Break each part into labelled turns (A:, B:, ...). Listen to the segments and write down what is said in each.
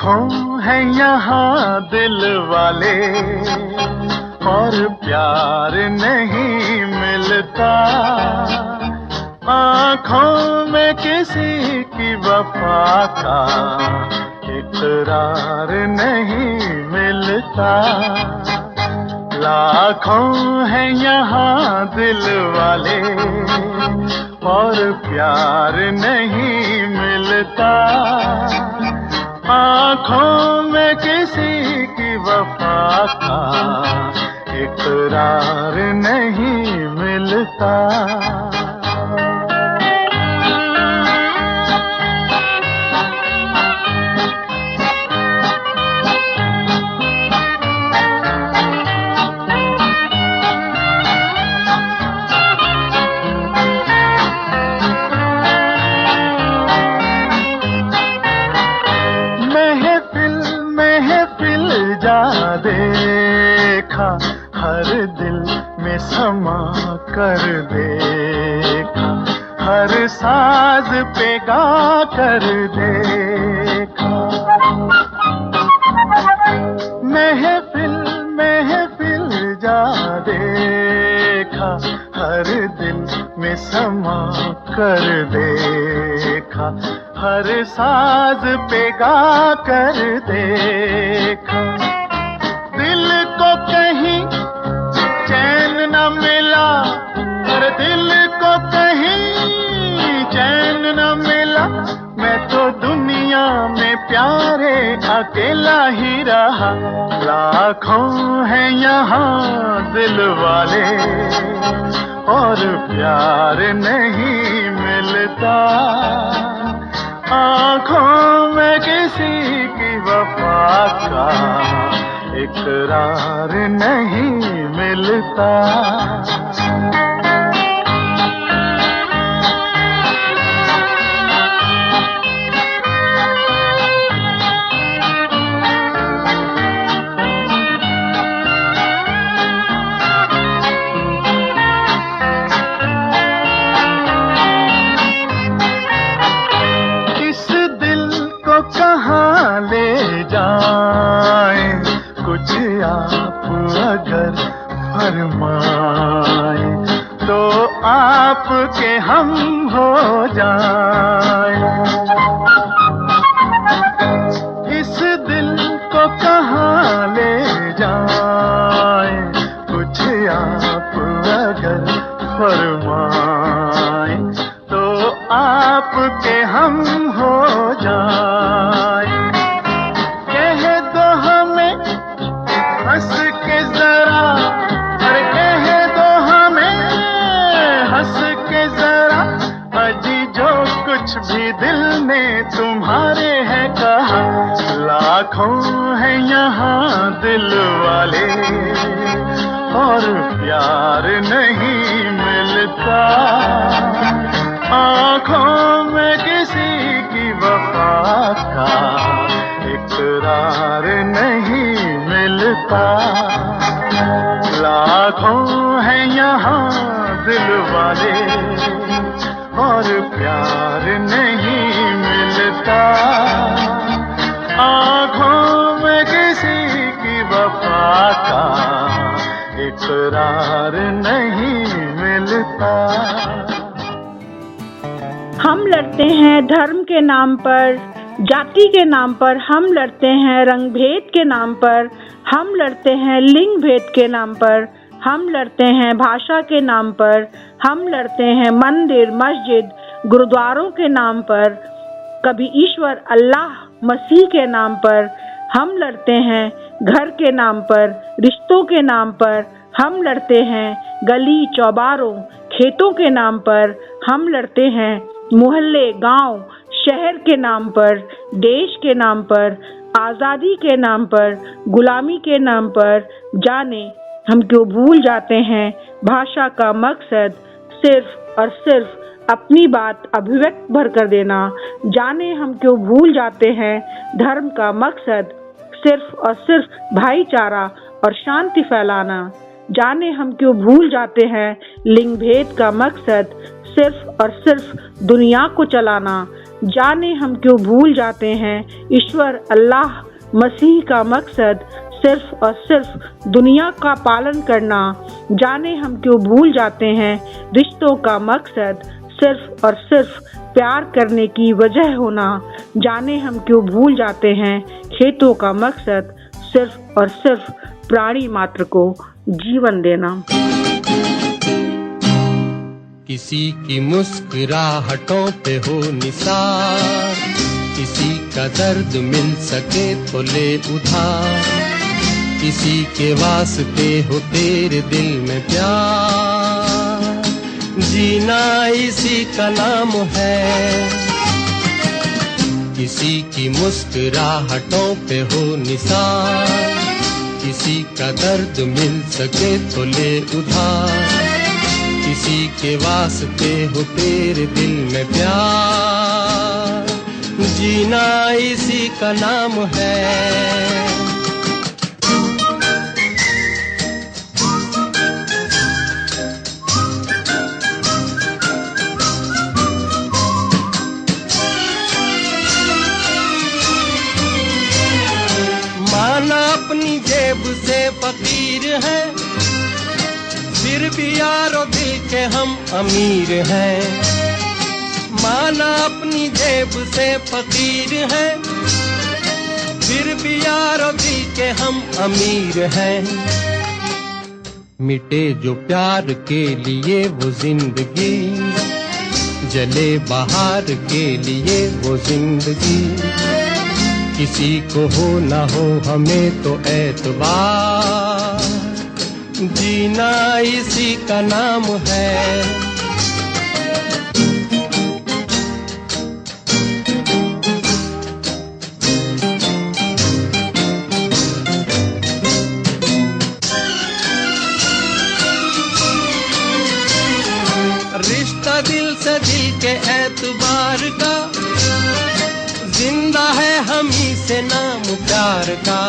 A: लाखों हैं यहाँ दिल वाले और प्यार नहीं मिलता। आँखों में किसी की वफा का इकरार नहीं मिलता। लाखों हैं यहाँ दिल वाले और प्यार नहीं मिलता। आँखों में किसी की वफा का इकरार नहीं मिलता। जा देखा हर दिल में समा कर देखा, हर साज पे गा कर देखा। महफिल महफिल जा देखा हर दिल में समा कर देखा, हर साज पे गा कर देखा। दिल को कहीं चैन न मिला, और दिल को कहीं चैन न मिला। मैं तो दुनिया में प्यारे अकेला ही रहा। लाखों हैं यहाँ दिल वाले और प्यार नहीं मिलता। आँखों में किसी की वफा का इकरार नहीं मिलता। कहाँ ले जाए कुछ आप अगर फरमाए तो आपके हम हो जाए। इस दिल को कहाँ ले जाए कुछ आप अगर फरमाए तो आपके हम हो जाए। कह दो हमें हंस के जरा, और कह दो हमें हंस के जरा, अजी जो कुछ भी दिल ने तुम्हारे है कहा। लाखों हैं यहाँ दिल वाले और प्यार नहीं मिलता। आँखों में किसी की वफा का इकरार नहीं मिलता। लाखों हैं यहाँ दिल वाले और प्यार नहीं मिलता। आँखों में किसी की वफा का इकरार नहीं मिलता।
B: हम लड़ते हैं धर्म के नाम पर, जाति के नाम पर, हम लड़ते हैं रंग भेद के नाम पर, हम लड़ते हैं लिंग भेद के नाम पर, हम लड़ते हैं भाषा के नाम पर, हम लड़ते हैं मंदिर मस्जिद गुरुद्वारों के नाम पर, कभी ईश्वर अल्लाह मसीह के नाम पर। हम लड़ते हैं घर के नाम पर, रिश्तों के नाम पर, हम लड़ते हैं गली चौबारों खेतों के नाम पर, हम लड़ते हैं मोहल्ले गांव शहर के नाम पर, देश के नाम पर, आज़ादी के नाम पर, गुलामी के नाम पर। जाने हम क्यों भूल जाते हैं भाषा का मकसद सिर्फ और सिर्फ अपनी बात अभिव्यक्त भर कर देना। जाने हम क्यों भूल जाते हैं धर्म का मकसद सिर्फ और सिर्फ भाईचारा और शांति फैलाना। जाने हम क्यों भूल जाते हैं लिंग भेद का मकसद सिर्फ और सिर्फ दुनिया को चलाना। जाने हम क्यों भूल जाते हैं ईश्वर अल्लाह मसीह का मकसद सिर्फ और सिर्फ दुनिया का पालन करना। जाने हम क्यों भूल जाते हैं रिश्तों का मकसद सिर्फ और सिर्फ प्यार करने की वजह होना। जाने हम क्यों भूल जाते हैं खेतों का मकसद सिर्फ और सिर्फ प्राणी मात्र को जीवन देना।
C: किसी की मुस्कुराहटों पे हो निसार, किसी का दर्द मिल सके तो ले उधार, किसी के वास्ते हो तेरे दिल में प्यार, जीना इसी का नाम है। किसी की मुस्कुराहटों पे हो निसार, किसी का दर्द मिल सके तो ले उधार, किसी के वास्ते हो तेरे दिल में प्यार, जीना इसी का नाम है। माना अपनी जेब से फकीर है, फिर भी यारो दिल के हम अमीर हैं। माना अपनी जेब से फकीर है, फिर भी यारो दिल के हम अमीर हैं। मिटे जो प्यार के लिए वो जिंदगी, जले बाहर के लिए वो जिंदगी, किसी को हो ना हो हमें तो एतबार, जीना इसी का नाम है। रिश्ता दिल से दिल के एतबार का, जिंदा है हम ही से नाम प्यार का।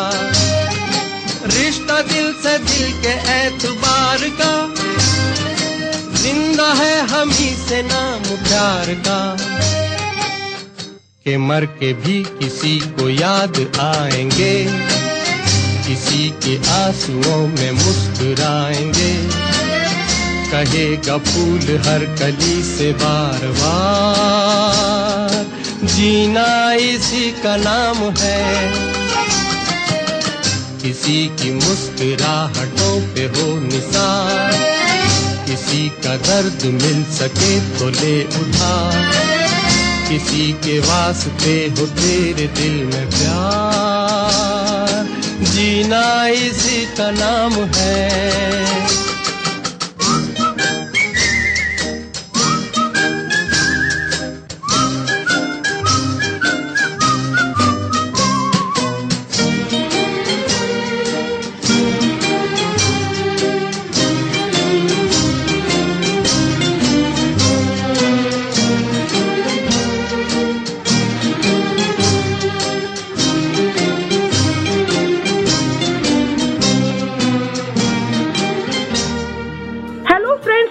C: रिश्ता दिल से दिल के एतबार का, जिंदा है हम ही से नाम प्यार का। के मर के भी किसी को याद आएंगे, किसी के आंसुओं में मुस्कुराएंगे, कहेगा फूल हर कली से बार बार, जीना इसी का नाम है। किसी की मुस्कुराहटों पे हो निसार, किसी का दर्द मिल सके तो ले उधार, किसी के वास्ते हो तेरे दिल में प्यार, जीना इसी का नाम है।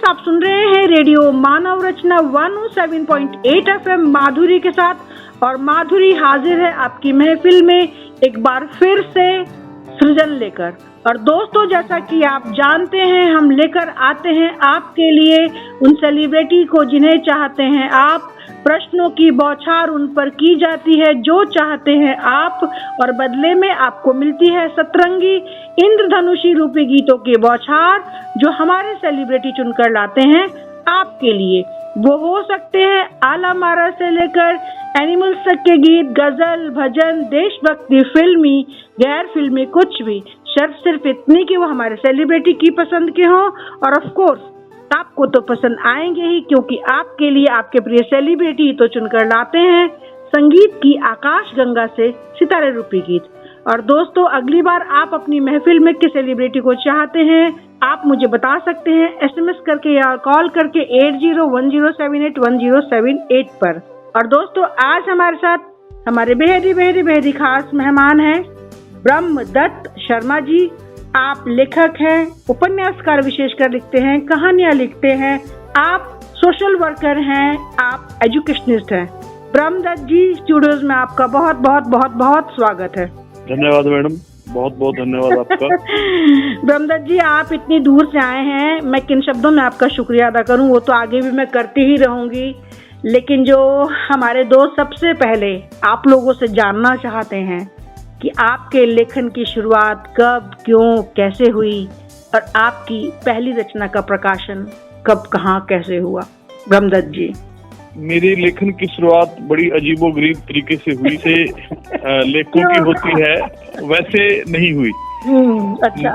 B: आप सुन रहे हैं रेडियो मानव रचना 107.8 FM माधुरी के साथ, और माधुरी हाजिर है आपकी महफिल में एक बार फिर से सृजन लेकर। और दोस्तों, जैसा कि आप जानते हैं, हम लेकर आते हैं आपके लिए उन सेलिब्रिटी को जिन्हें चाहते हैं आप, प्रश्नों की बौछार उन पर की जाती है जो चाहते हैं आप, और बदले में आपको मिलती है सतरंगी इंद्रधनुषी रूपी गीतों की बौछार जो हमारे सेलिब्रिटी चुनकर लाते हैं आपके लिए। वो हो सकते हैं आला मारा से लेकर एनिमल्स तक के गीत, गजल, भजन, देशभक्ति, फिल्मी, गैर फिल्मी, कुछ भी, शर्त सिर्फ इतनी कि वो हमारे सेलिब्रिटी की पसंद के हों, और ऑफ कोर्स आपको तो पसंद आएंगे ही, क्योंकि आपके लिए आपके प्रिय सेलिब्रिटी तो चुनकर लाते हैं संगीत की आकाश गंगा से सितारे रूपी गीत। और दोस्तों, अगली बार आप अपनी महफिल में किस सेलिब्रिटी को चाहते हैं आप मुझे बता सकते हैं SMS करके या कॉल करके 8010781078 पर। और दोस्तों, आज हमारे साथ हमारे बेहद खास मेहमान हैं ब्रह्मदत्त शर्मा जी। आप लेखक हैं, उपन्यासकार विशेषकर लिखते हैं, कहानियां लिखते हैं, आप सोशल वर्कर हैं, आप एजुकेशनिस्ट हैं। ब्रह्मदत्त जी, स्टूडियोज में आपका बहुत बहुत बहुत बहुत स्वागत है।
D: धन्यवाद मैडम, बहुत बहुत धन्यवाद आपका।
B: ब्रह्मदत्त जी, आप इतनी दूर से आए हैं, मैं किन शब्दों में आपका शुक्रिया अदा करूं, वो तो आगे भी मैं करती ही रहूंगी, लेकिन जो हमारे दोस्त सबसे पहले आप लोगों से जानना चाहते हैं कि आपके लेखन की शुरुआत कब, क्यों, कैसे हुई और आपकी पहली रचना का प्रकाशन कब, कहाँ, कैसे हुआ। ब्रह्मदत्त जी,
D: मेरी लेखन की शुरुआत बड़ी अजीबोगरीब तरीके से हुई से लेखकों की होती है, वैसे नहीं हुई।
B: अच्छा।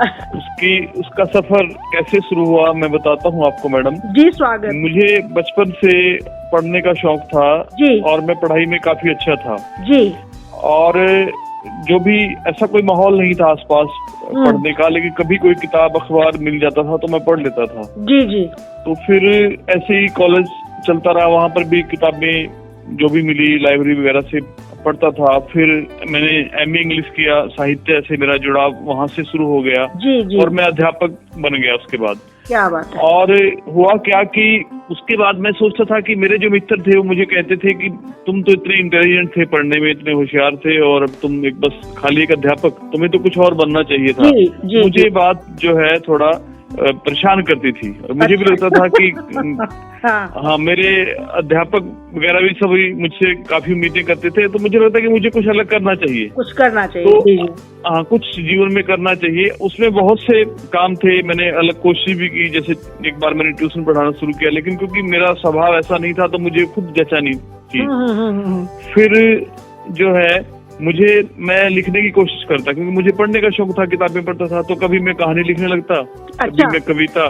D: उसका सफर कैसे शुरू हुआ मैं बताता हूँ आपको मैडम
B: जी, स्वागत।
D: मुझे बचपन से पढ़ने का शौक था
B: जी,
D: और मैं पढ़ाई में काफी अच्छा था
B: जी,
D: और जो भी ऐसा कोई माहौल नहीं था आसपास पढ़ने का, लेकिन कभी कोई किताब अखबार मिल जाता था तो मैं पढ़ लेता था।
B: जी जी।
D: तो फिर ऐसे ही कॉलेज चलता रहा, वहाँ पर भी किताबें जो भी मिली लाइब्रेरी वगैरह से पढ़ता था। फिर मैंने एमए इंग्लिश किया, साहित्य से मेरा जुड़ाव वहाँ से शुरू हो गया।
B: जी जी।
D: और मैं अध्यापक बन गया उसके बाद।
B: क्या बात है।
D: और हुआ क्या कि उसके बाद मैं सोचता था कि मेरे जो मित्र थे वो मुझे कहते थे कि तुम तो इतने इंटेलिजेंट थे, पढ़ने में इतने होशियार थे और अब तुम एक बस खाली एक अध्यापक, तुम्हें तो कुछ और बनना चाहिए था।
B: जी, जी,
D: मुझे
B: जी।
D: बात जो है थोड़ा परेशान करती थी और मुझे भी लगता था कि हाँ मेरे अध्यापक वगैरह भी सभी मुझसे काफी उम्मीदें करते थे, तो मुझे लगता कि मुझे कुछ अलग करना चाहिए,
B: कुछ करना चाहिए।
D: तो
B: जी जी।
D: हाँ कुछ जीवन में करना चाहिए। उसमें बहुत से काम थे, मैंने अलग कोशिश भी की, जैसे एक बार मैंने ट्यूशन पढ़ाना शुरू किया, लेकिन क्योंकि मेरा स्वभाव ऐसा नहीं था तो मुझे खुद जचा नहीं थी। फिर जो है मैं लिखने की कोशिश करता, क्योंकि मुझे पढ़ने का शौक था, किताबें पढ़ता था, तो कभी मैं कहानी लिखने लगता, कभी मैं कविता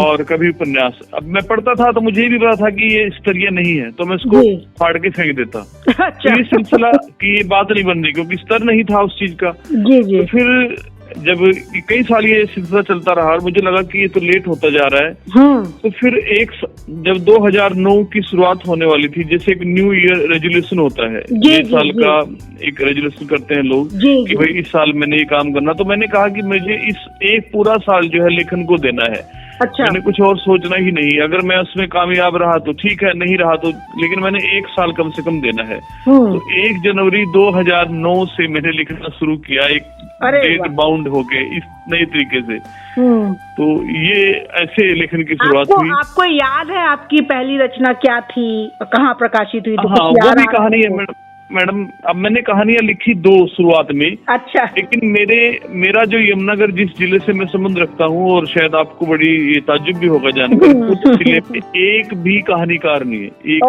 D: और कभी उपन्यास। अब मैं पढ़ता था तो मुझे भी पता था कि ये स्तरीय नहीं है, तो मैं इसको फाड़ के फेंक देता।
B: अच्छा।
D: तो ये सिलसिला की ये बात नहीं बन रही, क्योंकि स्तर नहीं था उस चीज का।
B: जी जी।
D: तो फिर जब कई साल ये सिलसिला चलता रहा और मुझे लगा कि ये तो लेट होता जा रहा है, तो फिर जब 2009 की शुरुआत होने वाली थी, जैसे एक न्यू ईयर रेजोल्यूशन होता है, नए साल का एक रेजोल्यूशन करते हैं लोग कि भाई इस साल मैंने ये काम करना, तो मैंने कहा कि मुझे इस एक पूरा साल जो है लेखन को देना है।
B: अच्छा।
D: मैंने कुछ और सोचना ही नहीं, अगर मैं उसमें कामयाब रहा तो ठीक है, नहीं रहा तो, लेकिन मैंने एक साल कम से कम देना है। तो 1 जनवरी 2009 से मैंने लिखना शुरू किया, एक डेट बाउंड होके इस नए तरीके से। तो ये ऐसे लेखन की शुरुआत हुई।
B: आपको याद है आपकी पहली रचना क्या थी, कहाँ प्रकाशित हुई?
D: हाँ वो भी कहानी है मैडम। अब मैंने कहानियां लिखी 2 शुरुआत में।
B: अच्छा।
D: लेकिन मेरा जो यमुनानगर जिस जिले से मैं संबंध रखता हूँ, और शायद आपको बड़ी ये ताज्जुब भी होगा जानकर, उस जिले पे एक भी कहानीकार नहीं है, एक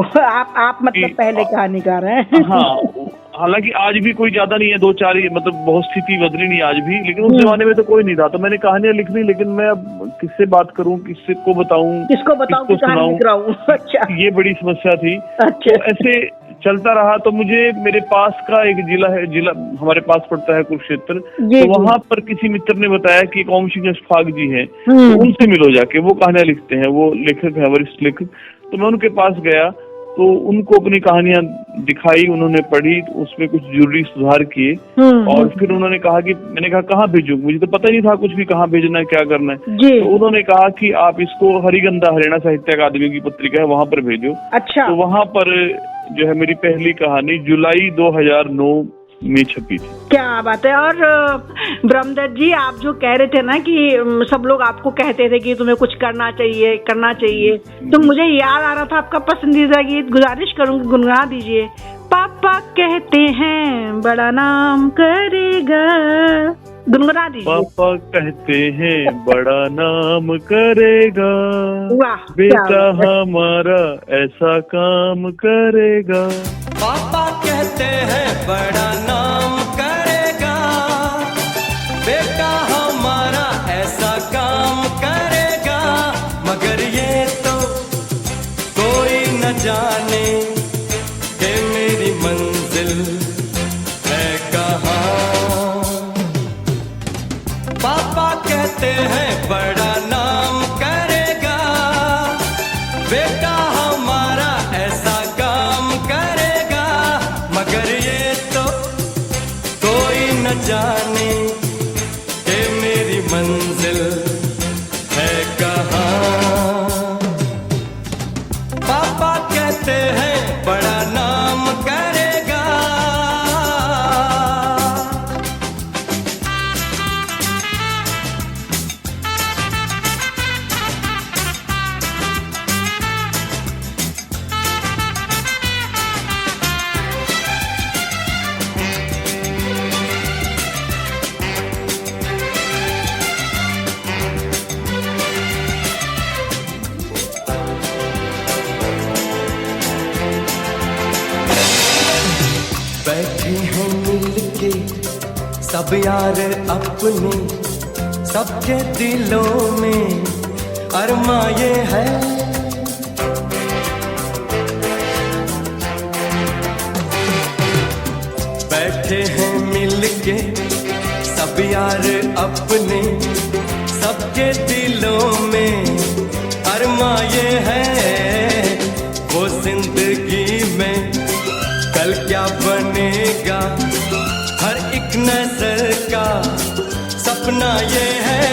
D: भी।
B: आप मतलब पहले कहानीकार हैं।
D: हाँ, हालांकि आज भी कोई ज्यादा नहीं है, 2-4 ही, मतलब बहुत स्थिति बदली नहीं आज भी, लेकिन उस जमाने में तो कोई नहीं था। तो मैंने कहानियां लिख ली, लेकिन मैं अब किससे बात करूं, किसको बताऊं,
B: किसको सुनाऊं? अच्छा।
D: ये बड़ी समस्या थी।
B: अच्छा।
D: तो ऐसे चलता रहा, तो मुझे मेरे पास का एक जिला हमारे पास पड़ता है कुरुक्षेत्र, तो वहाँ पर किसी मित्र ने बताया कि ओम सिंह अशफाक जी हैं, तो उनसे मिलो जाके, वो कहानियां लिखते हैं, वो लेखक है, वरिष्ठ लेखक। तो मैं उनके पास गया, तो उनको अपनी कहानियां दिखाई, उन्होंने पढ़ी, तो उसमें कुछ जरूरी सुधार किए, और फिर उन्होंने कहा कि मैंने कहा कहाँ भेजूं, मुझे तो पता ही नहीं था कुछ भी, कहाँ भेजना है, क्या करना है। तो उन्होंने कहा कि आप इसको हरिगंधा हरियाणा साहित्य अकादमी की पत्रिका है, वहाँ पर भेजो।
B: अच्छा।
D: तो वहाँ पर जो है मेरी पहली कहानी जुलाई 2009 में छपी थी।
B: क्या बात है। और ब्रह्मदत्त जी, आप जो कह रहे थे ना कि सब लोग आपको कहते थे कि तुम्हें कुछ करना चाहिए, तो मुझे याद आ रहा था आपका पसंदीदा गीत, गुजारिश करूंगी गुनगुना दीजिए। पापा कहते हैं बड़ा नाम करेगा, गुनगुना दीजिए।
D: पापा कहते हैं बड़ा नाम करेगा,
B: वाह,
D: बेटा हमारा ऐसा काम करेगा।
C: पापा कहते हैं बड़ा नाम करेगा, बेटा हमारा ऐसा काम करेगा, मगर ये तो कोई न जाने कि मेरी मंजिल है कहाँ। पापा कहते हैं बड़ा नाम करेगा, बेटा हमारा ऐसा काम करेगा, मगर ये तो कोई न जाने कि मेरी मंजिल है कहाँ। पापा कहते हैं के सब यार अपने, सबके दिलों में अरमा ये है। बैठे हैं मिलके सब यार अपने, सबके दिलों में अरमा ये है। वो जिंदगी में कल क्या बनेगा, हर एक नजर का सपना ये है।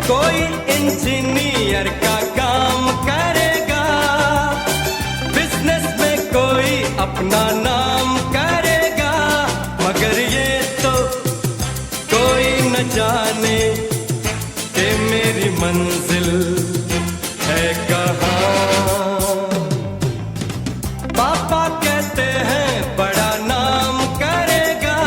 C: कोई इंजीनियर का काम करेगा, बिजनेस में कोई अपना नाम करेगा, मगर ये तो कोई न जाने कि मेरी मंजिल है कहाँ। पापा कहते हैं बड़ा नाम करेगा,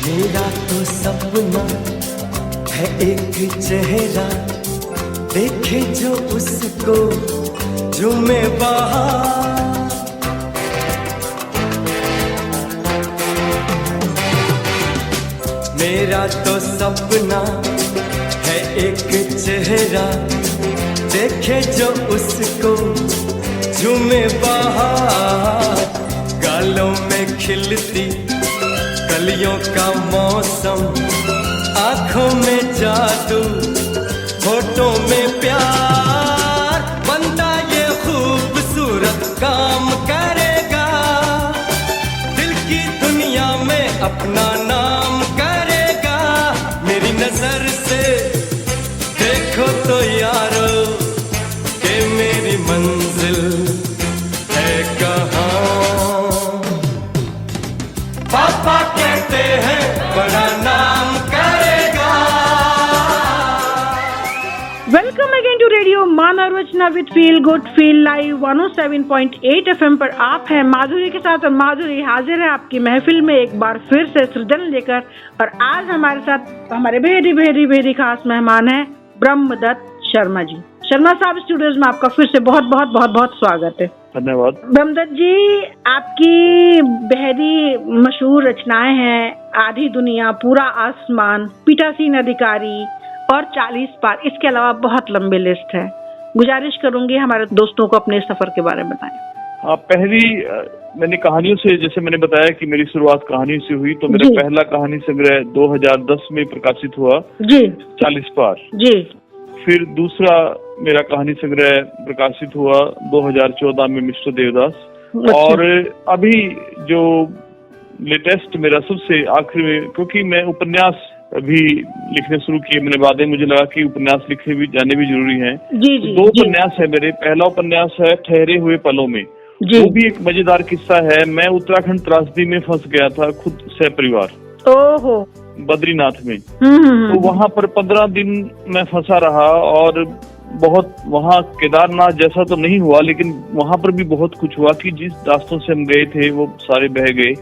C: मेरा तो सपना है एक चेहरा, देखे जो उसको झूमे बाहर। मेरा तो सपना है एक चेहरा, देखे जो उसको झूमे बाहर। गालों में खिलती कलियों का मौसम, आंखों में जादू, होठों में प्यार। बंदा ये खूबसूरत काम करेगा, दिल की दुनिया में अपना नाम करेगा। मेरी नजर से देखो तो यारो कि मेरी मंजिल है कहाँ। पापा कहते हैं बड़ा नाम करेगा।
B: Welcome again to radio Manav Rachna with feel good feel live 107.8 FM पर आप हैं माधुरी के साथ, और माधुरी हाजिर है आपकी महफिल में एक बार फिर से सृजन लेकर। और आज हमारे साथ हमारे बेहदी खास मेहमान हैं ब्रह्मदत्त शर्मा जी। शर्मा साहब, स्टूडियोज में आपका फिर से बहुत स्वागत है।
D: धन्यवाद।
B: ब्रह्मदत्त जी, आपकी बेहदी मशहूर रचनाएं हैं आधी दुनिया, पूरा आसमान, पीठासीन अधिकारी और 40 पार। इसके अलावा बहुत लंबी लिस्ट है। गुजारिश करूंगी हमारे दोस्तों को अपने सफर के बारे में बताएं।
D: हाँ, पहली मैंने कहानियों से, जैसे मैंने बताया कि मेरी शुरुआत कहानी से हुई, तो मेरा पहला कहानी संग्रह 2010 में प्रकाशित हुआ जी, 40 पार जी। फिर दूसरा मेरा कहानी संग्रह प्रकाशित हुआ 2014 में मिस्टर देवदास। और अभी जो लेटेस्ट मेरा सबसे आखिरी में, क्योंकि मैं उपन्यास भी लिखने शुरू किए मैंने, बाद में मुझे लगा कि उपन्यास लिखे भी जाने भी जरूरी हैं। तो 2 उपन्यास है मेरे। पहला उपन्यास है ठहरे हुए पलों में। वो भी एक मजेदार किस्सा है। मैं उत्तराखंड त्रासदी में फंस गया था खुद सपरिवार, बद्रीनाथ में। तो वहाँ पर 15 दिन मैं फंसा रहा, और बहुत वहाँ केदारनाथ जैसा तो नहीं हुआ, लेकिन वहाँ पर भी बहुत कुछ हुआ कि जिस रास्तों से हम गए थे वो सारे बह गए,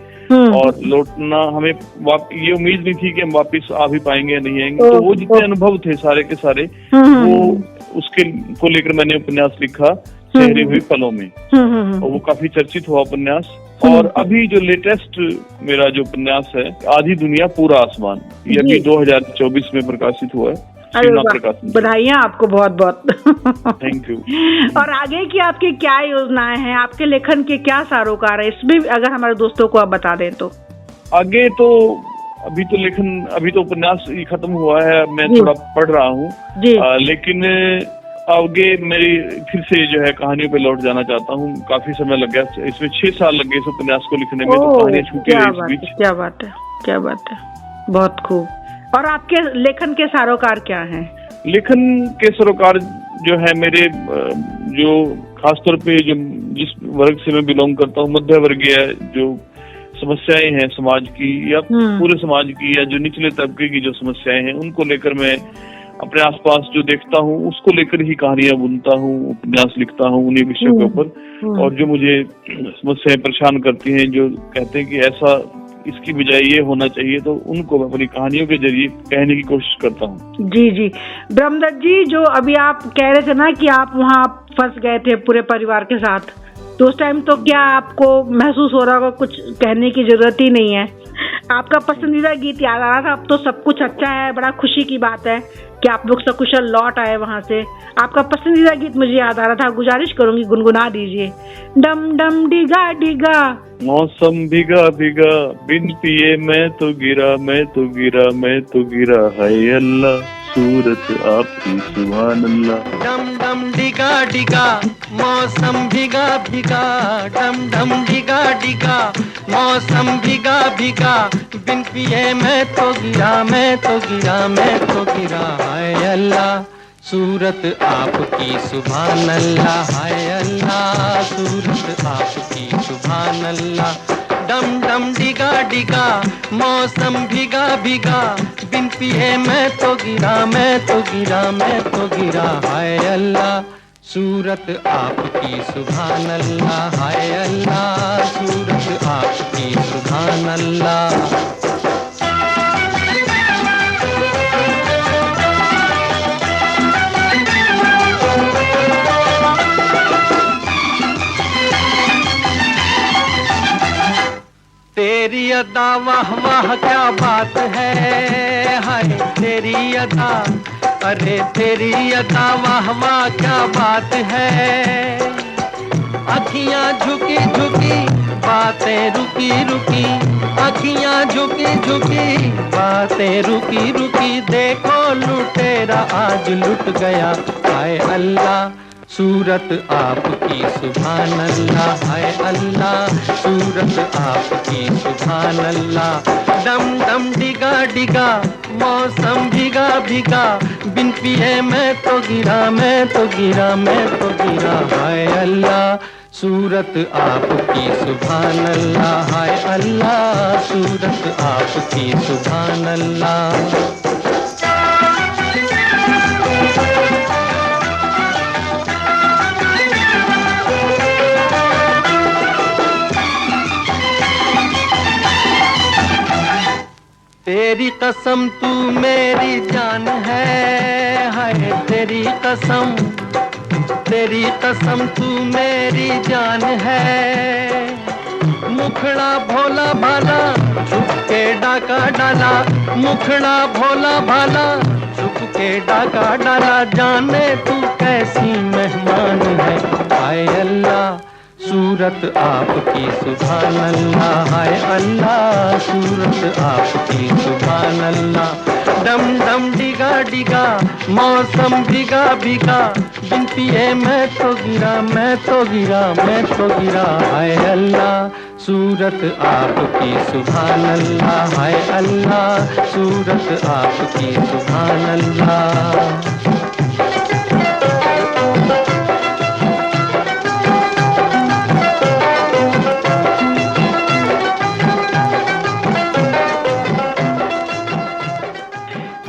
D: और लौटना हमें ये उम्मीद नहीं थी कि हम वापस आ भी पाएंगे या नहीं आएंगे। तो वो जितने अनुभव थे सारे के सारे, वो उसके को लेकर मैंने उपन्यास लिखा ठहरे हुए पलों में, और वो काफी चर्चित हुआ उपन्यास। और अभी जो लेटेस्ट मेरा जो उपन्यास है आधी दुनिया पूरा आसमान, ये अभी 2024 में प्रकाशित हुआ है।
B: बधाइयाँ आपको बहुत
D: थैंक यू।
B: और आगे की आपकी क्या योजनाएं हैं, आपके लेखन के क्या सारोकार है, इसमें अगर हमारे दोस्तों को आप बता दें तो।
D: आगे तो अभी तो उपन्यास ही खत्म हुआ है, मैं थोड़ा पढ़ रहा हूँ, लेकिन आगे मेरी फिर से जो है कहानियों पे लौट जाना चाहता हूँ। काफी समय लग गया इसमें, 6 साल लग गए इस उपन्यास को लिखने में, तो कहानियां छूटी रही इस बीच।
B: क्या बात है, बहुत खूब। और आपके लेखन के सारोकार क्या हैं?
D: लेखन के सरोकार जो है मेरे, जो खासतौर पे जो जिस वर्ग से मैं बिलोंग करता हूँ, मध्य वर्गीय जो समस्याएं हैं समाज की या पूरे समाज की या जो निचले तबके की जो समस्याएं हैं, उनको लेकर मैं अपने आसपास जो देखता हूँ उसको लेकर ही कहानियां बुनता हूँ, उपन्यास लिखता हूँ उन्हीं विषयों के ऊपर। और जो मुझे समस्याएं परेशान करती हैं, जो कहते हैं कि ऐसा इसकी बजाय ये होना चाहिए, तो उनको मैं अपनी कहानियों के जरिए कहने की कोशिश करता हूँ।
B: जी जी, ब्रह्मदत्त जी, जो अभी आप कह रहे थे ना कि आप वहाँ फंस गए थे पूरे परिवार के साथ, तो उस टाइम तो क्या आपको महसूस हो रहा होगा कुछ कहने की जरूरत ही नहीं है? आपका पसंदीदा गीत याद आ रहा था। अब तो सब कुछ अच्छा है, बड़ा खुशी की बात है कि आप लोग सकुशल लौट आए वहाँ से। आपका पसंदीदा गीत मुझे याद आ रहा था, गुजारिश करूंगी गुनगुना दीजिए। डम डम डिगा डिगा
D: मौसम भीगा भीगा, बिन पिए मैं तो गिरा, मैं तो गिरा, मैं तो गिरा, हाय अल्लाह सूरत आपकी सुभान अल्लाह।
C: डम डम डिगा डिगा, मौसम भीगा भीगा, डम डम डिगा डिगा, मौसम भीगा भीगा, बिन पिए मैं तो गिरा, मैं तो गिरा, मैं तो गिरा, हाय अल्लाह सूरत आपकी सुभान अल्लाह, हाय अल्लाह सूरत आपकी सुभान अल्लाह। डम डम डिगा डिगा, मौसम भीगा भीगा, बिन पिए मैं तो गिरा, मैं तो गिरा, मैं तो गिरा, हाय अल्लाह सूरत आपकी सुभान अल्लाह, हाय अल्लाह सूरत आपकी सुभान अल्लाह। तेरी अदा वाह वाह क्या बात है, हाय तेरी अदा, अरे तेरी अदा वाह वाह क्या बात है। अखियां झुकी झुकी, बातें रुकी रुकी, अखियां झुकी झुकी, बातें रुकी रुकी, देखो लुटेरा आज लुट गया, हाय अल्लाह सूरत आपकी सुभान अल्लाह, हाय अल्लाह सूरत आपकी सुभान अल्लाह। डम डम डिगा डिगा, मौसम भीगा भीगा, बिन पिए मैं तो गिरा, मैं तो गिरा, मैं तो गिरा, हाय अल्लाह सूरत आपकी सुभान अल्लाह, हाय अल्लाह सूरत आपकी सुभान अल्लाह। तेरी कसम तू मेरी जान है, हाय तेरी कसम, तेरी कसम तू मेरी जान है। मुखड़ा भोला भाला, छुप के डाका डाला, मुखड़ा भोला भाला, छुप के डाका डाला, जाने तू कैसी मेहमान है, हाय अल्लाह सूरत आपकी सुभान अल्लाह, हाय अल्लाह सूरत आपकी सुभान अल्लाह। डम डम डिगा डिगा, मौसम भीगा भीगा, बिन पिए मैं तो गिरा, मैं तो गिरा, मैं तो गिरा, हाय अल्लाह सूरत आपकी सुभान अल्लाह, हाय अल्लाह सूरत आपकी सुभान अल्लाह।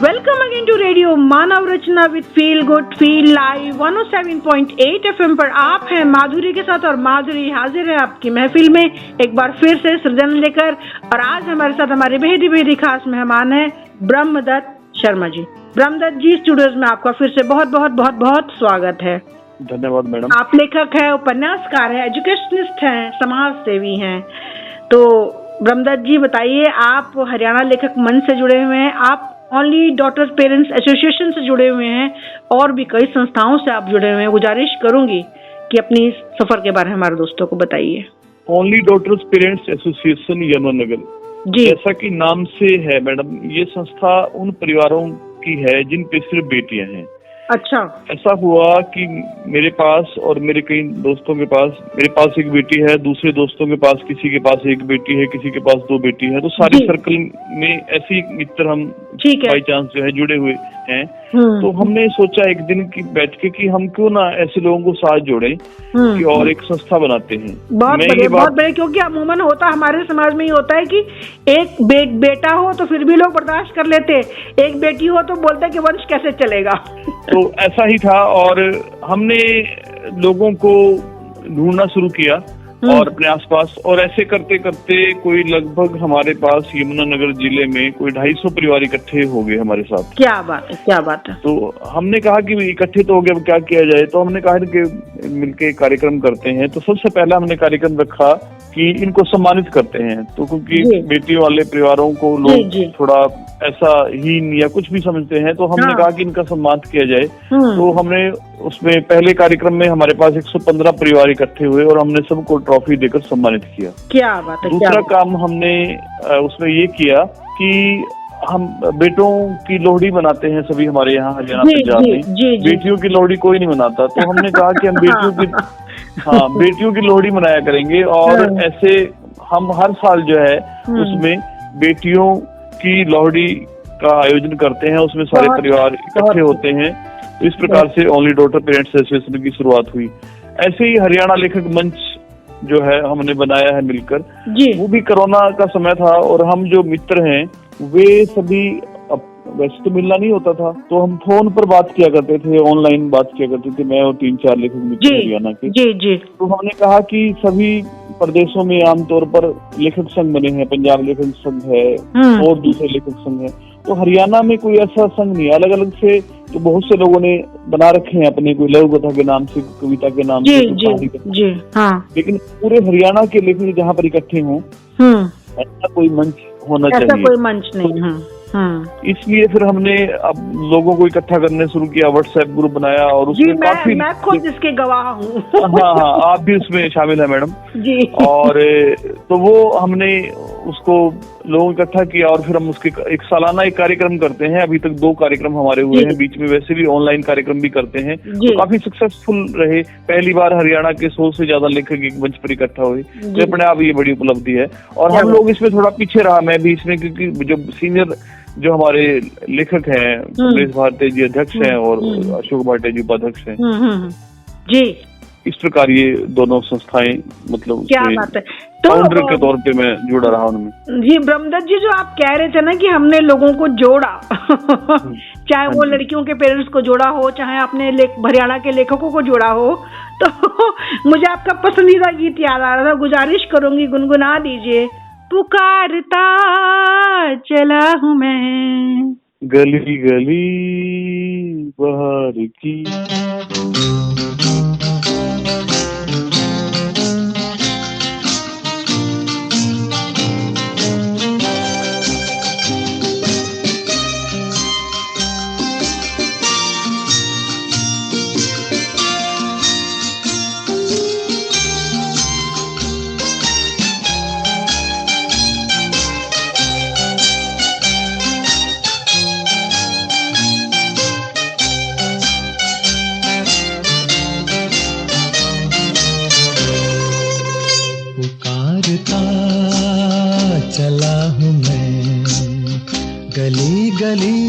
B: Welcome again to radio Manav Rachna with feel good feel live 107.8 FM पर आप हैं माधुरी के साथ, और माधुरी हाजिर है आपकी महफिल में एक बार फिर से सृजन लेकर। और आज हमारे साथ हमारे बेहद बेहद खास मेहमान है ब्रह्मदत्त शर्मा जी। ब्रह्मदत्त जी, स्टूडियोज में आपका फिर से बहुत बहुत बहुत बहुत स्वागत है।
D: धन्यवाद मैडम।
B: आप लेखक है, उपन्यासकार है, एजुकेशनिस्ट हैं, समाज सेवी हैं। तो ब्रह्मदत्त जी बताइए, आप हरियाणा लेखक मंच से जुड़े हुए हैं, आप ओनली डॉटर्स पेरेंट्स एसोसिएशन से जुड़े हुए हैं, और भी कई संस्थाओं से आप जुड़े हुए हैं। गुजारिश करूंगी कि अपनी सफर के बारे में हमारे दोस्तों को बताइए।
D: Only daughters parents association Yamunanagar, जैसा कि नाम से है मैडम, ये संस्था उन परिवारों की है जिन पे सिर्फ बेटियां हैं।
B: अच्छा।
D: ऐसा हुआ कि मेरे पास और मेरे कई दोस्तों के पास, मेरे पास एक बेटी है, दूसरे दोस्तों के पास किसी के पास एक बेटी है, किसी के पास दो बेटी है, तो सारे सर्कल में ऐसे ही मित्र हम बाई चांस जो है जुड़े हुए हैं। तो हमने सोचा एक दिन की बैठ के कि हम क्यों ना ऐसे लोगों को साथ जोड़ें कि और एक संस्था बनाते हैं।
B: बहुत बड़े, क्योंकि अमूमन होता हमारे समाज में ही होता है कि एक बेटा हो तो फिर भी लोग बर्दाश्त कर लेते, एक बेटी हो तो बोलते कि वंश कैसे चलेगा।
D: तो ऐसा ही था और हमने लोगों को ढूंढना शुरू किया और अपने आसपास, और ऐसे करते करते कोई लगभग हमारे पास यमुनानगर जिले में कोई 250 परिवार इकट्ठे हो गए हमारे साथ।
B: क्या बात है, क्या बात है।
D: तो हमने कहा कि इकट्ठे तो हो गए, अब क्या किया जाए। तो हमने कहा कि मिलके कार्यक्रम करते हैं। तो सबसे पहला हमने कार्यक्रम रखा कि इनको सम्मानित करते हैं। तो क्योंकि बेटी वाले परिवारों को लोग थोड़ा ऐसा हीन या कुछ भी समझते हैं, तो हमने कहा कि इनका सम्मान किया जाए। तो हमने उसमें पहले कार्यक्रम में हमारे पास 115 परिवार इकट्ठे हुए और हमने सबको ट्रॉफी देकर सम्मानित किया।
B: क्या बात है।
D: दूसरा काम हमने उसमें ये किया कि हम बेटों की लोहड़ी मनाते हैं सभी हमारे यहाँ हरियाणा पंजाब में। बेटियों की लोहड़ी कोई नहीं मनाता, तो हमने कहा कि हम बेटियों की लोहड़ी मनाया करेंगे। और ऐसे हम हर साल जो है उसमें बेटियों की लोहड़ी का आयोजन करते हैं, उसमें सारे परिवार इकट्ठे होते हैं। तो इस प्रकार से ओनली डॉटर पेरेंट्स एसोसिएशन की शुरुआत हुई। ऐसे ही हरियाणा लेखक मंच जो है हमने बनाया है मिलकर। वो भी कोरोना का समय था और हम जो मित्र हैं वे सभी, वैसे तो मिलना नहीं होता था, तो हम फोन पर बात किया करते थे, ऑनलाइन बात किया करते थे, मैं और 3-4 लेखक मित्र हरियाणा के। तो हमने कहा कि सभी प्रदेशों में आमतौर पर लेखक संघ बने हैं, पंजाब लेखक संघ है और दूसरे लेखक संघ है। तो हरियाणा में कोई ऐसा संघ नहीं है। अलग अलग से तो बहुत से लोगों ने बना रखे हैं अपने, कोई लघु कथा के नाम से, कविता के नाम से, लेकिन पूरे हरियाणा के लेखक जहाँ पर इकट्ठे हों ऐसा कोई मंच होना चाहिए।
B: ऐसा कोई मंच नहीं।
D: इसलिए फिर हमने अब लोगों को इकट्ठा करने शुरू किया, व्हाट्सएप ग्रुप बनाया और उसमें काफी,
B: मैं खुद इसके गवाह हूँ।
D: हाँ, आप भी उसमें शामिल है मैडम
B: जी।
D: और तो वो हमने उसको लोगों इकट्ठा किया और फिर हम उसके एक सालाना एक कार्यक्रम करते हैं। अभी तक 2 कार्यक्रम हमारे हुए हैं, बीच में वैसे भी ऑनलाइन कार्यक्रम भी करते हैं, तो काफी सक्सेसफुल रहे। पहली बार हरियाणा के 100 से ज्यादा लेखक एक मंच पर इकट्ठा हुए, तो अपने आप ये बड़ी उपलब्धि है। और हम लोग इसमें थोड़ा पीछे रहा, मैं भी इसमें, क्योंकि जो सीनियर जो हमारे लेखक हैं, कमलेश भारती जी अध्यक्ष हैं और अशोक भाटे जी उपाध्यक्ष हैं
B: जी।
D: इस प्रकार ये दोनों संस्थाएं, मतलब
B: क्या बात है।
D: फाउंडर के तौर पे मैं जुड़ा रहा उनमें।
B: जी ब्रह्मदत्त जी, जो आप कह रहे थे ना कि हमने लोगों को जोड़ा चाहे वो लड़कियों के पेरेंट्स को जोड़ा हो, चाहे अपने हरियाणा के लेखकों को जोड़ा हो, तो मुझे आपका पसंदीदा गीत याद आ रहा था। गुजारिश करूंगी, गुनगुना दीजिए। पुकारता चला हूँ मैं
D: गली गली बहार की।
C: चला हूँ मैं गली गली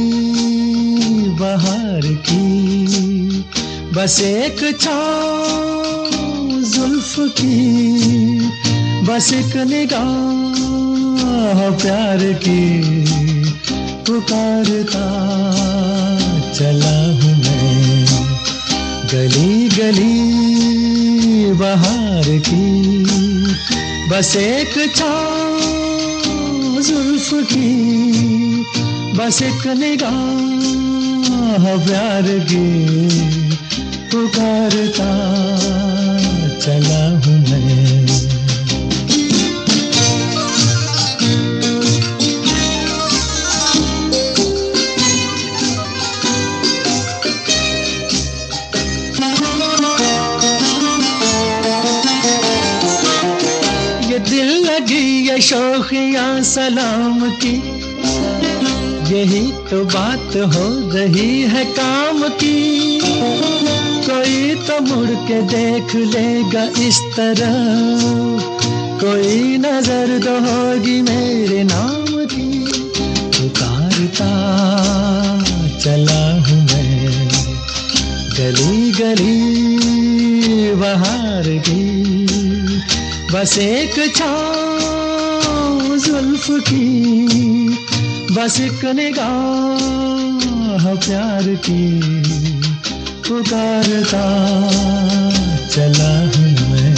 C: बहार की, बस एक छाँव जुल्फ की, बस एक निगाह प्यार की। पुकारता चला हूँ मैं गली गली बहार की, बस एक छाँव जुल्फ की, बस एक निगाह प्यार की। पुकारता चला हूँ मैं। ये दिल लगी ये शौकिया सलाम की, यही तो बात हो रही है काम की। कोई तो मुड़ के देख लेगा इस तरह, कोई नजर तो होगी मेरे नाम की। पुकारता चला बस एक छाँव जुल्फ की, बस एक निगाह प्यार की, पुकारता चला हूँ मैं।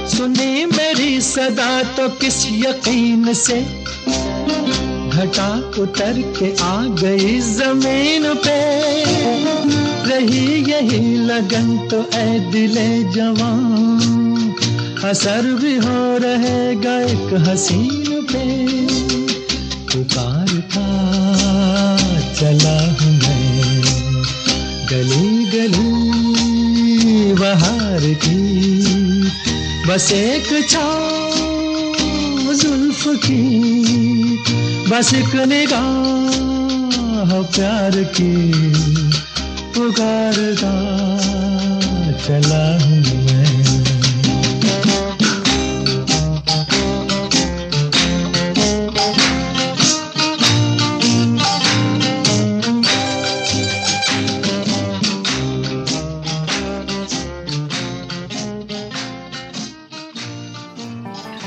C: सुनी मेरी सदा तो किस यकीन से घटा उतर के आ गई जमीन पे, रही यही लगन तो ऐ दिले जवान, असर भी हो रहेगा एक हसीन पे, पुकारता चला हूँ मैं गली गली बहार की, बस एक छाँव जुल्फ की, बस एक निगाह प्यार की, पुकारता चला हूँ मैं।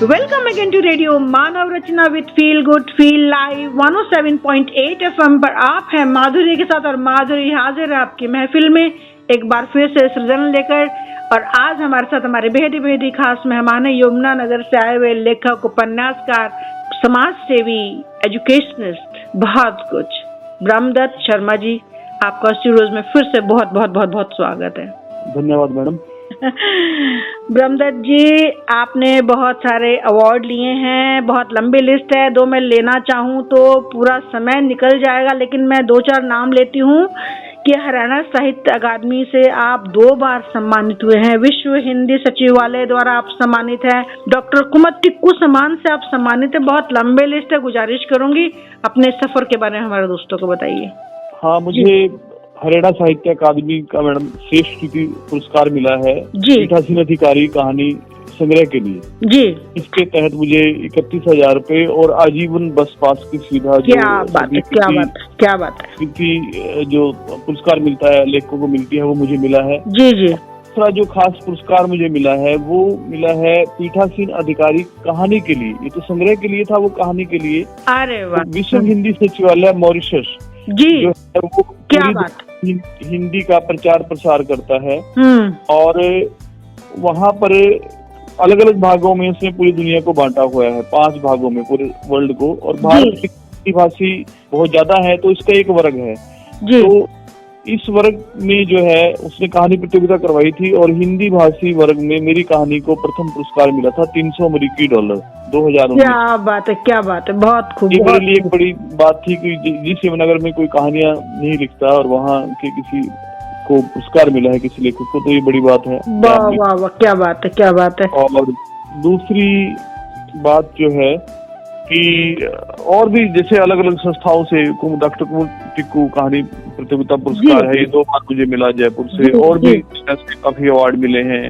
B: Welcome again to radio Manav Rachna with feel good feel live 107.8 FM पर आप हैं माधुरी के साथ, और माधुरी हाजिर है आपकी महफिल में एक बार फिर से सृजन लेकर। और आज हमारे साथ हमारे बेहदी खास मेहमान है यमुना नगर से आए हुए लेखक, उपन्यासकार, समाज सेवी, एजुकेशनिस्ट, बहुत कुछ, ब्रह्मदत्त शर्मा जी। आपका स्टूडियोज में फिर से बहुत बहुत बहुत बहुत स्वागत है।
D: धन्यवाद मैडम।
B: ब्रह्मदत्त जी, आपने बहुत सारे अवार्ड लिए हैं, बहुत लंबी लिस्ट है, दो मैं लेना चाहूँ तो पूरा समय निकल जाएगा, लेकिन मैं दो चार नाम लेती हूँ कि हरियाणा साहित्य अकादमी से आप 2 बार सम्मानित हुए हैं, विश्व हिंदी सचिवालय द्वारा आप सम्मानित हैं, डॉक्टर कुमुद टिक्कू सम्मान से आप सम्मानित हैं। बहुत लंबे लिस्ट है, गुजारिश करूंगी अपने सफर के बारे में हमारे दोस्तों को बताइए।
D: हाँ, मुझे हरियाणा साहित्य अकादमी का मैडम श्रेष्ठ कृति पुरस्कार मिला है पीठासीन अधिकारी कहानी संग्रह के लिए जी। इसके तहत मुझे 31,000 रुपए और आजीवन बस पास की सुविधा,
B: क्या बात है, क्या बात है, क्या बात है,
D: क्योंकि जो पुरस्कार मिलता है लेखकों को मिलती है वो मुझे मिला है जी जी। दूसरा जो खास पुरस्कार मुझे मिला है वो मिला है पीठासीन अधिकारी कहानी के लिए। ये तो संग्रह के लिए था, वो कहानी के लिए।
B: अरे वाह।
D: विश्व हिंदी सचिवालय मॉरिशस
B: जी,
D: जो है वो
B: क्या बात,
D: हिंदी का प्रचार प्रसार करता है और वहाँ पर अलग अलग भागों में उसने पूरी दुनिया को बांटा हुआ है, 5 भागों में पूरे वर्ल्ड को, और भारत की भाषी बहुत ज्यादा है तो इसका एक वर्ग है जी। तो इस वर्ग में जो है उसने कहानी प्रतियोगिता करवाई थी और हिंदी भाषी वर्ग में मेरी कहानी को प्रथम पुरस्कार मिला था $300 अमेरिकी 2019।
B: क्या बात है, क्या बात है, बहुत खूब।
D: ये मेरे लिए एक बड़ी बात थी कि जिस यमुनानगर में कोई कहानियां नहीं लिखता और वहाँ के किसी को पुरस्कार मिला है किसी लेखक को, तो ये बड़ी बात है।
B: वाह वाह वाह, क्या बात है, क्या बात है।
D: और दूसरी बात जो है कि और भी जैसे अलग अलग संस्थाओं से डॉक्टर कुमुद टिक्कू कहानी प्रतियोगिता पुरस्कार है, ये 2 बार मुझे मिला जयपुर से, और भी काफी अवार्ड मिले हैं।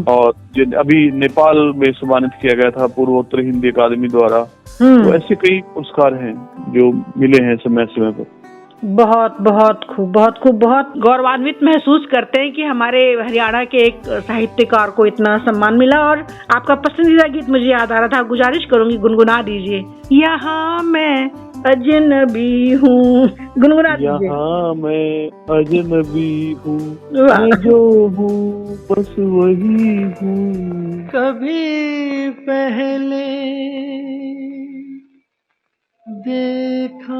D: और अभी नेपाल में सम्मानित किया गया था पूर्वोत्तर हिंदी अकादमी द्वारा। तो ऐसे कई पुरस्कार हैं जो मिले हैं समय समय पर।
B: बहुत बहुत खूब, बहुत खूब, बहुत गौरवान्वित महसूस करते हैं कि हमारे हरियाणा के एक साहित्यकार को इतना सम्मान मिला। और आपका पसंदीदा गीत मुझे याद आ रहा था, गुजारिश करूंगी गुनगुना दीजिए। यहाँ मैं अजनबी हूँ, गुनगुना दीजिए।
D: यहाँ मैं अजनबी हूँ, मैं जो हूँ बस वही हूँ,
C: कभी पहले देखा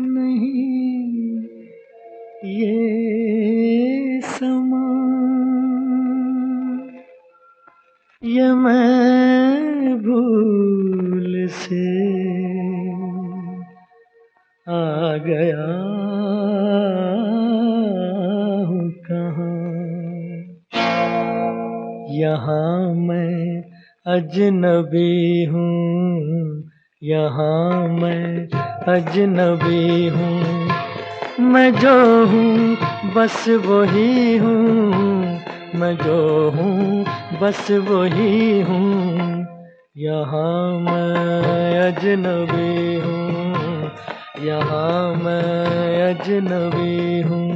C: नहीं ये समा, ये मैं भूल से आ गया हूँ कहाँ, यहाँ मैं अजनबी हूँ, यहाँ मैं अजनबी हूँ, मैं जो हूँ बस वही हूँ, मैं जो हूँ बस वही हूँ, यहाँ मैं अजनबी हूँ, यहाँ मैं अजनबी हूँ।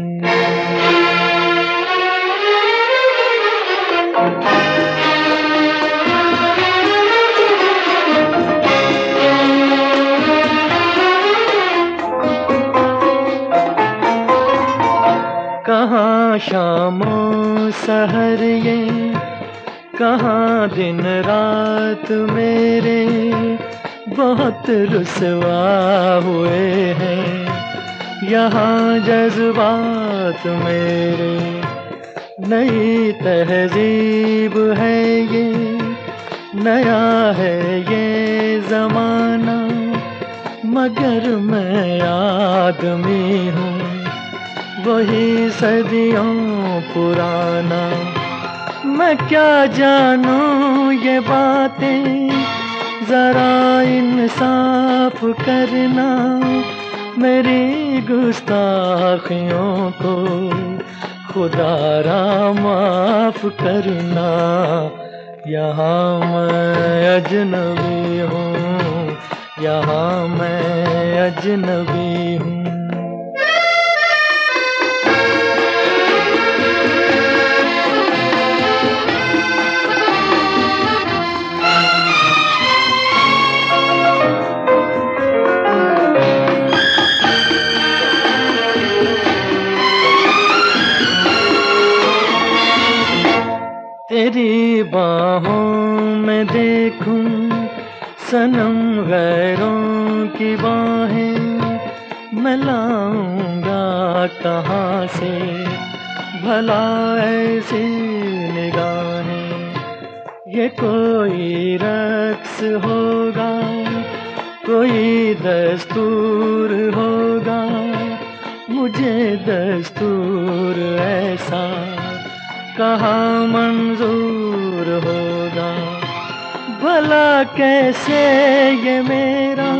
C: कहाँ शामों सहर ये, कहाँ दिन रात मेरे बहुत रुसवा हुए हैं, यहाँ जज्बात मेरे। नई तहजीब है ये, नया है ये ज़माना, मगर मैं आदमी हूँ वही सदियों पुराना। मैं क्या जानूं ये बातें, जरा इंसाफ करना, मेरी गुस्ताखियों को खुदारा माफ करना। यहाँ मैं अजनबी हूँ, यहाँ मैं अजनबी हूँ। तेरी बाहों में देखूं सनम गैरों की बाहें, मैं लाऊंगा कहाँ से भला ऐसी निगाहें। ये कोई रक्स होगा, कोई दस्तूर होगा, मुझे दस्तूर ऐसा कहाँ मंजूर होगा। भला कैसे ये मेरा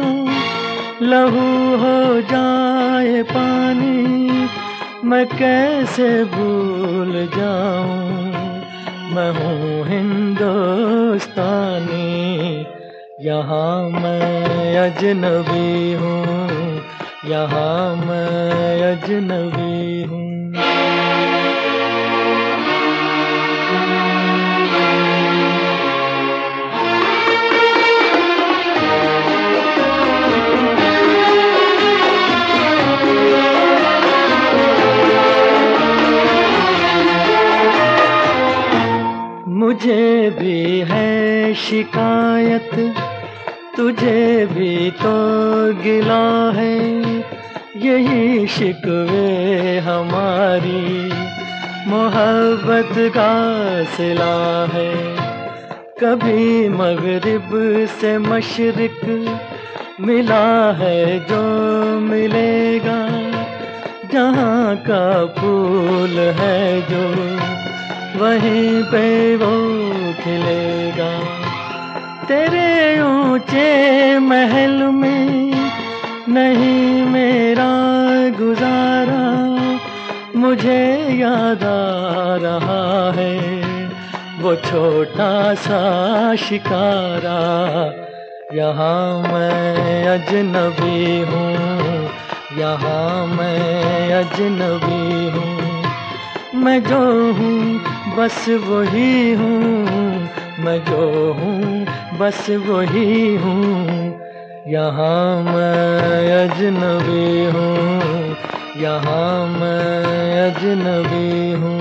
C: लहू हो जाए पानी, मैं कैसे भूल जाऊं मैं हूँ हिंदुस्तानी। यहाँ मैं अजनबी हूँ, यहाँ मैं अजनबी हूँ। मुझे भी है शिकायत, तुझे भी तो गिला है, यही शिकवे हमारी मोहब्बत का सिला है। कभी मगरिब से मशरिक मिला है जो मिलेगा, जहाँ का फूल है जो वहीं पे वो खिलेगा। तेरे ऊंचे महल में नहीं मेरा गुजारा, मुझे याद आ रहा है वो छोटा सा शिकारा। यहाँ मैं अजनबी हूँ, यहाँ मैं अजनबी हूँ। मैं जो हूँ बस वही हूँ, मैं जो हूँ बस वही हूँ। यहाँ मैं अजनबी हूँ, यहाँ मैं अजनबी हूँ।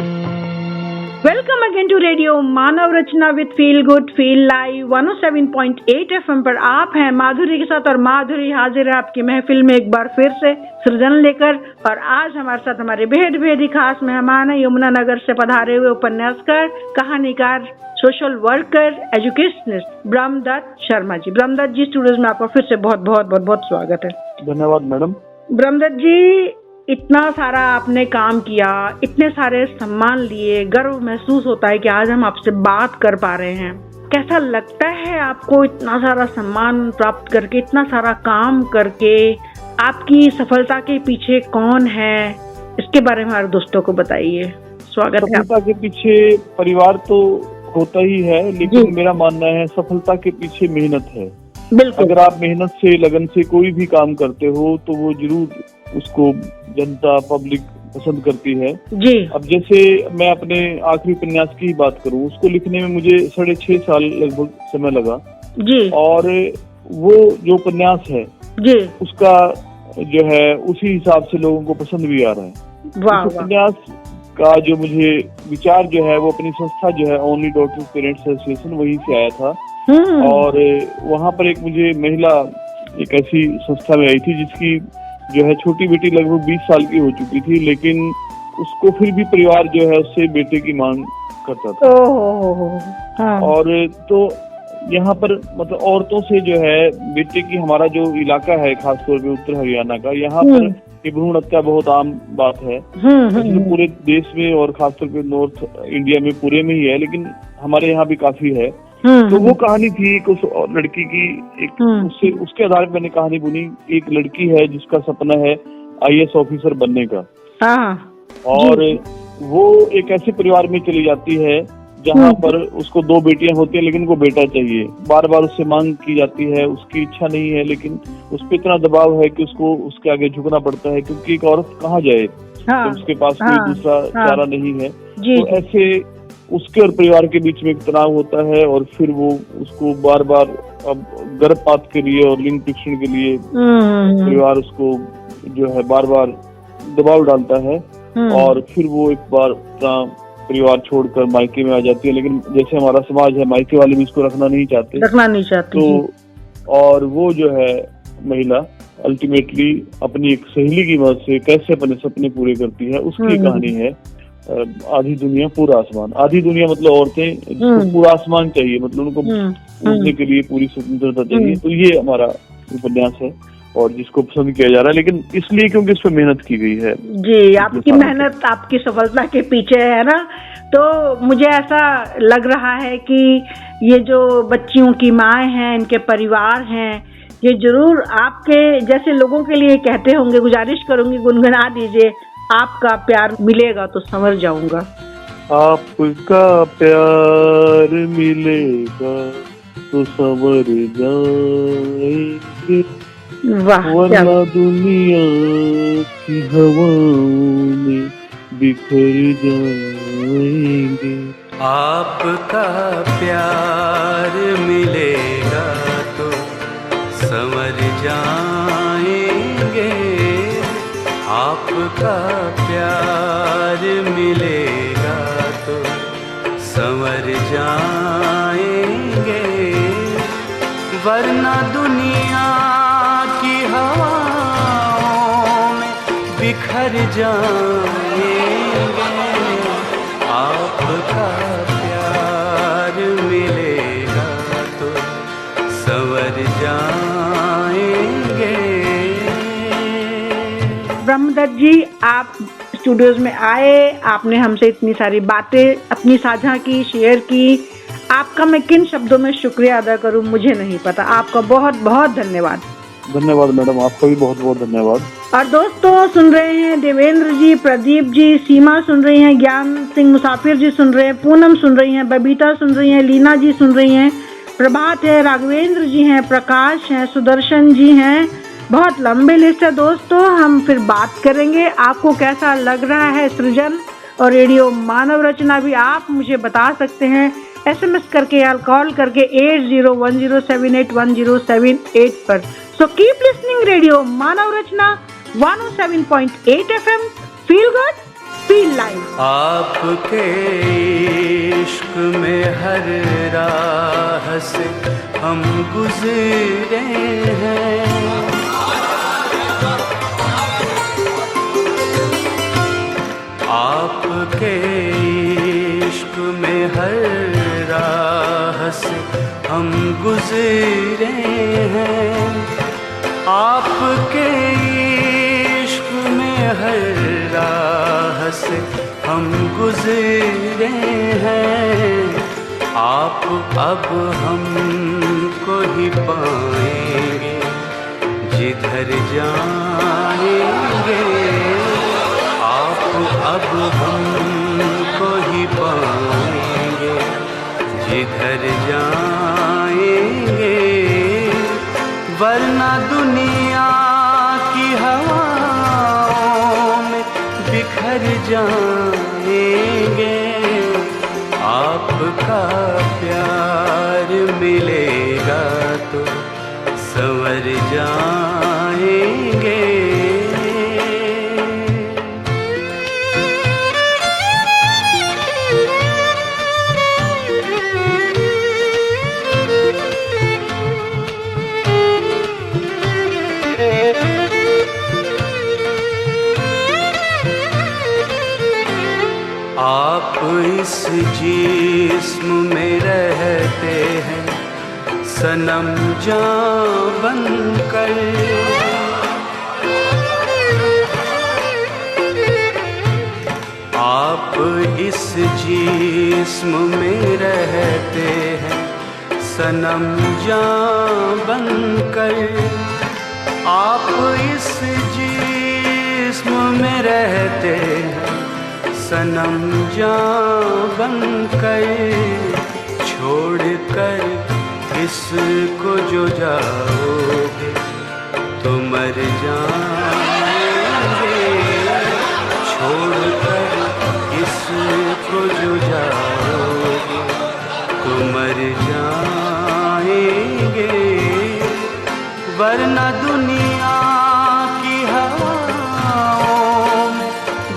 B: Welcome again to radio Manav Rachna with feel good feel live 107.8 FM पर आप हैं माधुरी के साथ, और माधुरी हाजिर है आपकी महफिल में एक बार फिर से सृजन लेकर। और आज हमारे साथ हमारे बेहद बेहद ही खास मेहमान है, यमुनानगर से पधारे हुए उपन्यासकार, कहानीकार, social worker, educationist Brahmdatt Sharma ji. Brahmdatt ji, studios में आपका फिर से बहुत बहुत बहुत बहुत स्वागत है।
D: धन्यवाद मैडम।
B: ब्रह्मदत्त जी, इतना सारा आपने काम किया, इतने सारे सम्मान लिए, गर्व महसूस होता है कि आज हम आपसे बात कर पा रहे हैं। कैसा लगता है आपको इतना सारा सम्मान प्राप्त करके, इतना सारा काम करके? आपकी सफलता के पीछे कौन है, इसके बारे में हमारे दोस्तों को बताइए। स्वागत है।
D: सफलता के पीछे परिवार तो होता ही है, लेकिन मेरा मानना है सफलता के पीछे मेहनत है।
B: बिल्कुल।
D: अगर आप मेहनत से, लगन से कोई भी काम करते हो तो वो जरूर उसको जनता, पब्लिक पसंद करती है
B: जी।
D: अब जैसे मैं अपने आखिरी उपन्यास की ही बात करूं, उसको लिखने में मुझे 6.5 साल लगभग समय लगा
B: जी।
D: और वो जो उपन्यास है
B: जी,
D: उसका जो है उसी हिसाब से लोगों को पसंद भी आ रहा है।
B: वाह,
D: उस उपन्यास का जो मुझे विचार जो है वो अपनी संस्था जो है ओनली डॉटर्स पेरेंट्स एसोसिएशन, वहीं से आया था। और वहाँ पर एक मुझे महिला एक ऐसी संस्था में आई थी जिसकी जो है छोटी बेटी लगभग 20 साल की हो चुकी थी, लेकिन उसको फिर भी परिवार जो है उससे बेटे की मांग करता था।
B: हाँ।
D: और तो यहाँ पर मतलब औरतों से जो है बेटे की, हमारा जो इलाका है खासतौर पे उत्तर हरियाणा का, यहाँ पर ये भ्रूण हत्या बहुत आम बात है। पूरे देश में और खासतौर पे नॉर्थ इंडिया में पूरे में ही है, लेकिन हमारे यहाँ भी काफी है। तो वो कहानी थी एक उस लड़की की, एक उसके आधार पर मैंने कहानी बुनी। एक लड़की है जिसका सपना है IAS ऑफिसर बनने का, और वो एक ऐसे परिवार में चली जाती है जहाँ पर उसको 2 बेटियां होती हैं, लेकिन उनको बेटा चाहिए। बार बार उससे मांग की जाती है, उसकी इच्छा नहीं है, लेकिन उस पर इतना दबाव है कि उसको उसके आगे झुकना पड़ता है, क्योंकि एक औरत कहाँ जाए तो उसके पास कोई दूसरा चारा नहीं है। तो ऐसे उसके और परिवार के बीच में एक तनाव होता है, और फिर वो उसको बार बार अब गर्भपात के लिए और लिंग परीक्षण के लिए परिवार उसको जो है बार बार दबाव डालता है, और फिर वो एक बार परिवार छोड़कर मायके में आ जाती है। लेकिन जैसे हमारा समाज है, मायके वाले भी इसको रखना नहीं चाहते। तो और वो जो है महिला अल्टीमेटली अपनी एक सहेली की मदद से कैसे अपने सपने पूरे करती है, उसकी कहानी है आधी दुनिया पूरा आसमान। आधी दुनिया मतलब औरतें, जिसको पूरा आसमान चाहिए, मतलब उनको उड़ने के लिए पूरी स्वतंत्रता चाहिए। तो ये हमारा उपन्यास है और जिसको पसंद किया जा रहा है, लेकिन इसलिए क्योंकि इस पर मेहनत की गई है। जी,
B: आपकी मेहनत आपकी सफलता के पीछे है ना। तो मुझे ऐसा लग रहा है कि ये जो बच्चियों की माएँ हैं, इनके परिवार हैं, ये जरूर आपके जैसे लोगों के लिए कहते होंगे। गुजारिश करूंगी, गुनगुना दीजिए, आपका प्यार मिलेगा तो संवर जाऊंगा।
D: आपका प्यार मिलेगा तो संवर जाएंगे, वरना दुनिया की हवाओं में बिखर जाएंगे।
C: आपका प्यार मिलेगा तो संवर जाएंगे, आपका प्यार मिलेगा तो संवर जाएंगे, वरना दुनिया की हवाओं में बिखर जाएंगे। आपका प्यार मिलेगा तो संवर जाएंगे।
B: ब्रह्मदत्त जी, आप स्टूडियोज में आए, आपने हमसे इतनी सारी बातें अपनी साझा की, शेयर की। आपका मैं किन शब्दों में शुक्रिया अदा करूं मुझे नहीं पता। आपका बहुत बहुत धन्यवाद।
D: धन्यवाद मैडम, आपका भी बहुत बहुत धन्यवाद।
B: और दोस्तों सुन रहे हैं देवेंद्र जी, प्रदीप जी, सीमा सुन रही हैं, ज्ञान सिंह मुसाफिर जी सुन रहे हैं, पूनम सुन रही हैं, बबीता सुन रही हैं, लीना जी सुन रही हैं, प्रभात है, राघवेंद्र जी हैं, प्रकाश हैं, सुदर्शन जी हैं। बहुत लंबी लिस्ट है दोस्तों, हम फिर बात करेंगे। आपको कैसा लग रहा है सृजन और रेडियो मानव रचना भी आप मुझे बता सकते हैं SMS करके या कॉल करके 8010781078 पर। So keep listening radio Manav रचना 107.8 FM। Feel good, feel live.
C: आपके इश्क में हर राह से हम गुजरे हैं, आपके इश्क में हर राह से हम गुजरे हैं, आपके इश्क में हर राह से हम गुजरे हैं। आप अब हमको ही पाएंगे जिधर जाएंगे, आप अब हम
E: जिधर जाएंगे, वरना दुनिया की हवाओं में बिखर जाएंगे। आपका प्यार मिलेगा तो संवर जाएंगे। आप इस जिस्म में रहते हैं सनम जान बनकर, आप इस जिस्म में रहते हैं सनम जान बनकर। आप इस जिस्म में रहते हैं सनम जान बनकर। छोड़कर इसको जो जाओगे तो मर जाएंगे। छोड़कर इसको जो जाओगे तो मर जाएंगे। वरना दुनिया की हवाओं में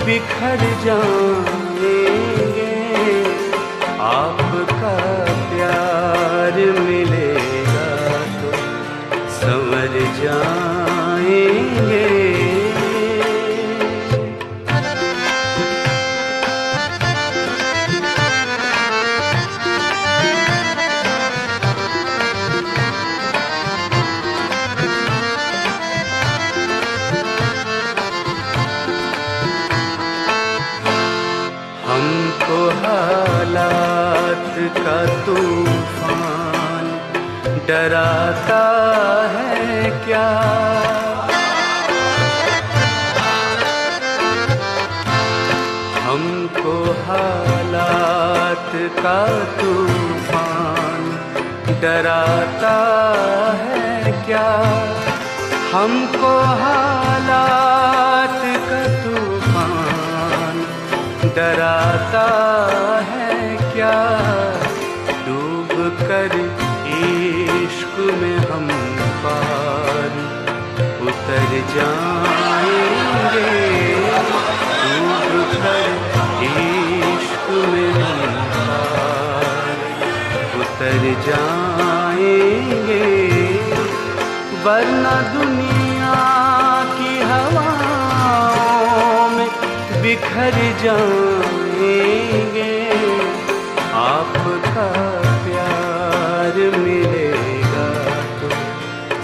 E: बिखर जाएंगे। आपका प्यार मिलेगा तो संवर जाएंगे। हमको हालात का तूफान डराता है क्या? हमको हालात का तूफान डराता है क्या? हमको हालात का तूफान डराता है क्या? डूब कर इश्क में हम पार उतर जाएंगे। डूब कर इश्क में हम पार उतर जाएंगे। वरना दुनिया की हवाओं में बिखर जाएंगे। आपका प्यार मिलेगा तो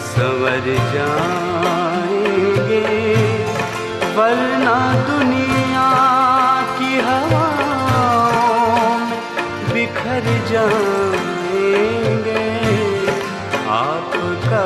E: संवर जाएंगे। वरना दुनिया की हवाओं में बिखर जाएंगे। आपका